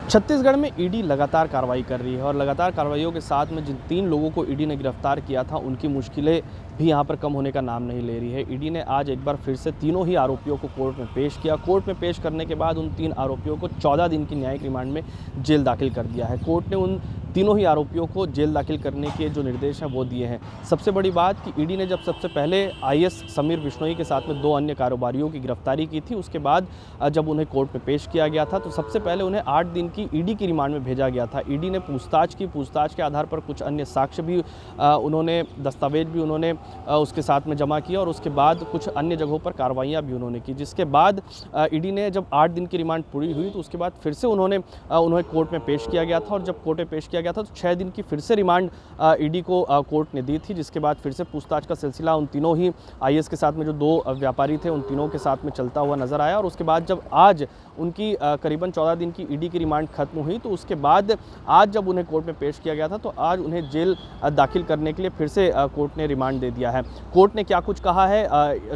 छत्तीसगढ़ में ईडी लगातार कार्रवाई कर रही है और लगातार कार्रवाइयों के साथ में जिन 3 लोगों को ईडी ने गिरफ्तार किया था उनकी मुश्किलें भी यहाँ पर कम होने का नाम नहीं ले रही है। ईडी ने आज एक बार फिर से तीनों ही आरोपियों को कोर्ट में पेश किया। कोर्ट में पेश करने के बाद उन 3 आरोपियों को 14 दिन की न्यायिक रिमांड में जेल दाखिल कर दिया है। कोर्ट ने उन तीनों ही आरोपियों को जेल दाखिल करने के जो निर्देश हैं वो दिए हैं। सबसे बड़ी बात कि ईडी ने जब सबसे पहले आईएएस समीर बिश्नोई के साथ में 2 अन्य कारोबारियों की गिरफ्तारी की थी, उसके बाद जब उन्हें कोर्ट में पेश किया गया था तो सबसे पहले उन्हें 8 दिन की ईडी की रिमांड में भेजा गया था। ईडी ने पूछताछ की, पूछताछ के आधार पर कुछ अन्य साक्ष्य भी उन्होंने दस्तावेज भी उन्होंने उसके साथ में जमा किया और उसके बाद कुछ अन्य जगहों पर कार्रवाइयाँ भी उन्होंने की। जिसके बाद ईडी ने जब 8 दिन की रिमांड पूरी हुई तो उसके बाद फिर से उन्हें कोर्ट में पेश किया गया था और जब कोर्ट में पेश किया गया था तो 6 दिन की फिर से रिमांड ईडी को कोर्ट ने दी थी। जिसके बाद फिर से पूछताछ का सिलसिला उन तीनों ही आईएएस के साथ में जो 2 व्यापारी थे उन तीनों के साथ में चलता हुआ नजर आया और उसके बाद जब आज उनकी करीबन 14 दिन की ईडी की रिमांड खत्म हुई तो उसके बाद आज जब उन्हें कोर्ट में पेश किया गया था तो आज उन्हें जेल दाखिल करने के लिए फिर से कोर्ट ने रिमांड दे दिया है। कोर्ट ने क्या कुछ कहा है,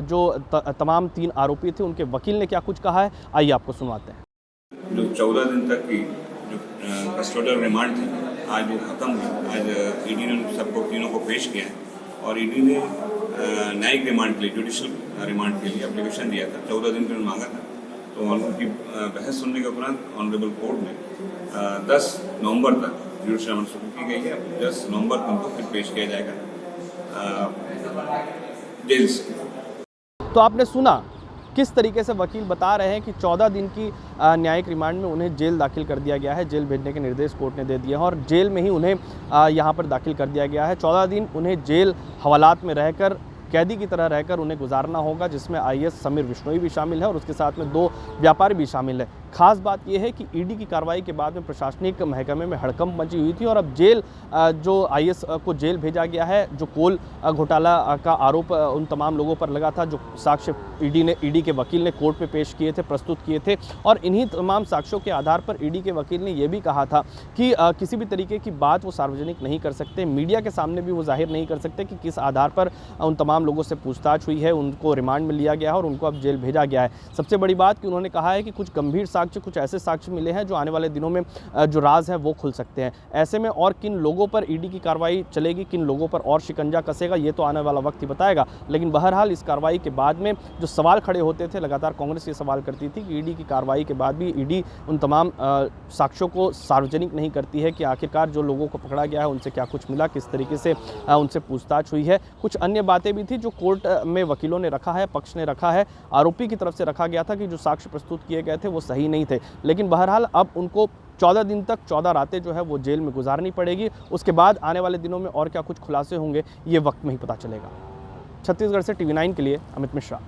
जो तमाम 3 आरोपी थे उनके वकील ने क्या कुछ कहा है, आइए आपको सुनवाते हैं। जो 14 दिन तक की जो कस्टोडियल रिमांड थी आज वो खत्म हुई। आज ईडी ने सबको तीनों को पेश किया है और ईडी ने न्यायिक रिमांड के लिए, जुडिशल रिमांड के लिए एप्लीकेशन दिया था। 14 दिन के मांगा था तो उनकी बहस सुनने के उपरांत ऑनरेबल कोर्ट ने 10 नवंबर तक जुडिशल रिमांड शुरू की गई है। 10 नवंबर को उनको फिर पेश किया जाएगा जेल से। तो आपने सुना किस तरीके से वकील बता रहे हैं कि 14 दिन की न्यायिक रिमांड में उन्हें जेल दाखिल कर दिया गया है। जेल भेजने के निर्देश कोर्ट ने दे दिए हैं और जेल में ही उन्हें यहाँ पर दाखिल कर दिया गया है। 14 दिन उन्हें जेल हवालात में रहकर कैदी की तरह रहकर उन्हें गुजारना होगा, जिसमें आईएएस समीर बिश्नोई भी शामिल है और उसके साथ में 2 व्यापारी भी शामिल है। खास बात यह है कि ईडी की कार्रवाई के बाद में प्रशासनिक महकमे में हड़कंप मची हुई थी और अब जेल जो आईएएस को जेल भेजा गया है, जो कोल घोटाला का आरोप उन तमाम लोगों पर लगा था, जो साक्ष्य ईडी के वकील ने कोर्ट में पेश किए थे, प्रस्तुत किए थे और इन्हीं तमाम साक्ष्यों के आधार पर ईडी के वकील ने यह भी कहा था कि किसी भी तरीके की बात वो सार्वजनिक नहीं कर सकते, मीडिया के सामने भी वो जाहिर नहीं कर सकते कि किस आधार पर उन तमाम लोगों से पूछताछ हुई है, उनको रिमांड में लिया गया है और उनको अब जेल भेजा गया है। सबसे बड़ी बात कि उन्होंने कहा है कि कुछ गंभीर साक्ष्य, कुछ ऐसे साक्ष्य मिले हैं जो आने वाले दिनों में जो राज है वो खुल सकते हैं। ऐसे में और किन लोगों पर ईडी की कार्रवाई चलेगी, किन लोगों पर और शिकंजा कसेगा, ये तो आने वाला वक्त ही बताएगा। लेकिन बहरहाल इस कार्रवाई के बाद में जो सवाल खड़े होते थे, लगातार कांग्रेस ये सवाल करती थी कि ईडी की कार्रवाई के बाद भी ईडी उन तमाम साक्ष्यों को सार्वजनिक नहीं करती है कि आखिरकार जो लोगों को पकड़ा गया है उनसे क्या कुछ मिला, किस तरीके से उनसे पूछताछ हुई है। कुछ अन्य बातें भी थी जो कोर्ट में वकीलों ने रखा है, पक्ष ने रखा है, आरोपी की तरफ से रखा गया था कि जो साक्ष्य प्रस्तुत किए गए थे वो सही नहीं थे। लेकिन बहरहाल अब उनको 14 दिन तक 14 रातें जो है वो जेल में गुजारनी पड़ेगी। उसके बाद आने वाले दिनों में और क्या कुछ खुलासे होंगे ये वक्त में ही पता चलेगा। छत्तीसगढ़ से TV9 के लिए अमित मिश्रा।